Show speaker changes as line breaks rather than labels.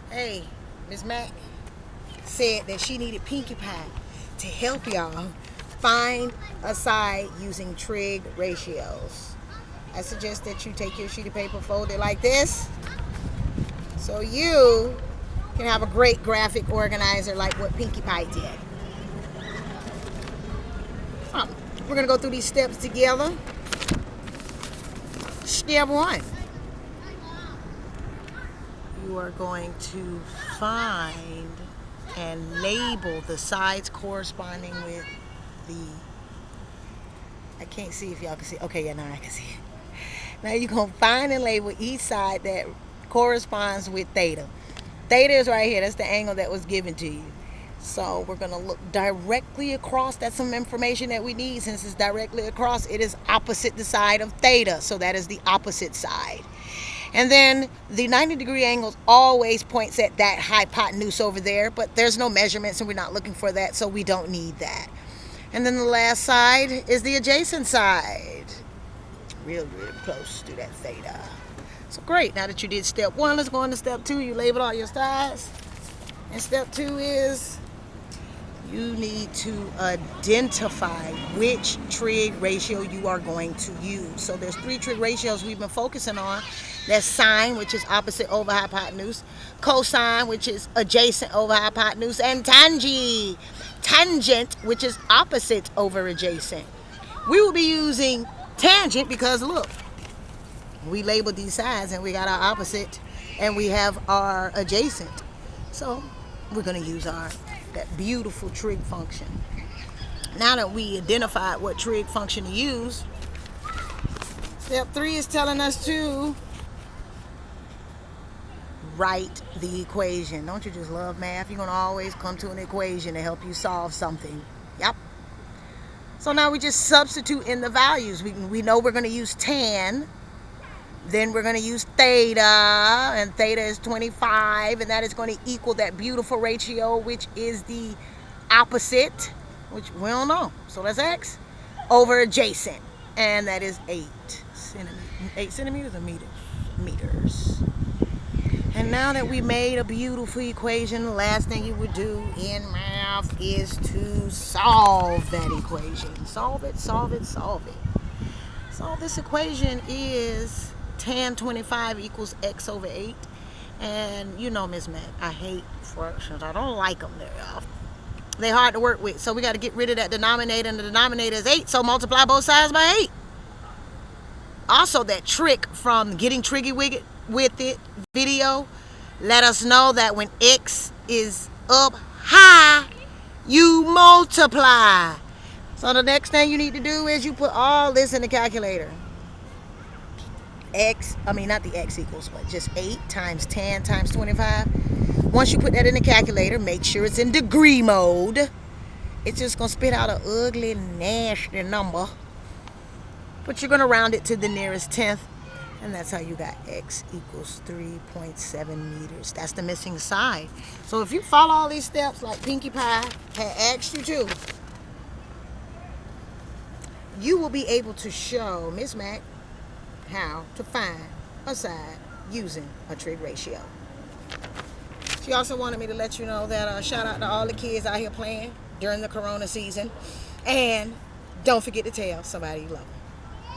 Hey, Ms. Mac said that she needed Pinkie Pie to help y'all find a side using trig ratios. I suggest that you take your sheet of paper, fold it like this, so you can have a great graphic organizer like what Pinkie Pie did. We're going to go through these steps together. Step 1. You are going to find and label the sides corresponding with the... I can't see if y'all can see. Okay, yeah, now I can see it. Now you're going to find and label each side that corresponds with theta. Theta is right here. That's the angle that was given to you. So we're going to look directly across. That's some information that we need. Since it's directly across, it is opposite the side of theta. So that is the opposite side. And then the 90-degree angle always points at that hypotenuse over there, but there's no measurements and we're not looking for that, so we don't need that. And then the last side is the adjacent side. Real close to that theta. So great. Now that you did step 1, let's go on to step 2. You labeled all your sides. And step 2 is you need to identify which trig ratio you are going to use. So there's 3 trig ratios we've been focusing on. That's sine, which is opposite over hypotenuse, cosine, which is adjacent over hypotenuse, and tangent, which is opposite over adjacent. We will be using tangent because look, we labeled these sides and we got our opposite and we have our adjacent. So we're going to use that beautiful trig function. Now that we identified what trig function to use, step 3 is telling us to write the equation. Don't you just love math? You're going to always come to an equation to help you solve something. Yep. So now we just substitute in the values. We know we're going to use tan. Then we're going to use theta, and theta is 25, and that is going to equal that beautiful ratio, which is the opposite, which we don't know. So that's x over adjacent, and that is 8 centimeters. 8 centimeters or meters. And now that we made a beautiful equation, the last thing you would do in math is to solve that equation. Solve it. So this equation is tan 25 equals x over 8. And you know, Ms. Mac, I hate fractions. I don't like them very often. They're hard to work with. So we got to get rid of that denominator, and the denominator is 8. So multiply both sides by 8. Also, that trick from Getting Triggy with It video let us know that when x is up high, you multiply. So the next thing you need to do is you put all this in the calculator. Not the x equals, but just 8 times 10 times 25. Once you put that in the calculator, make sure it's in degree mode. It's just going to spit out an ugly, nasty number. But you're going to round it to the nearest tenth. And that's how you got x equals 3.7 meters. That's the missing side. So if you follow all these steps like Pinkie Pie had asked you to, you will be able to show Ms. Mac how to find a side using a trig ratio. She also wanted me to let you know that shout out to all the kids out here playing during the corona season. And don't forget to tell somebody you love them.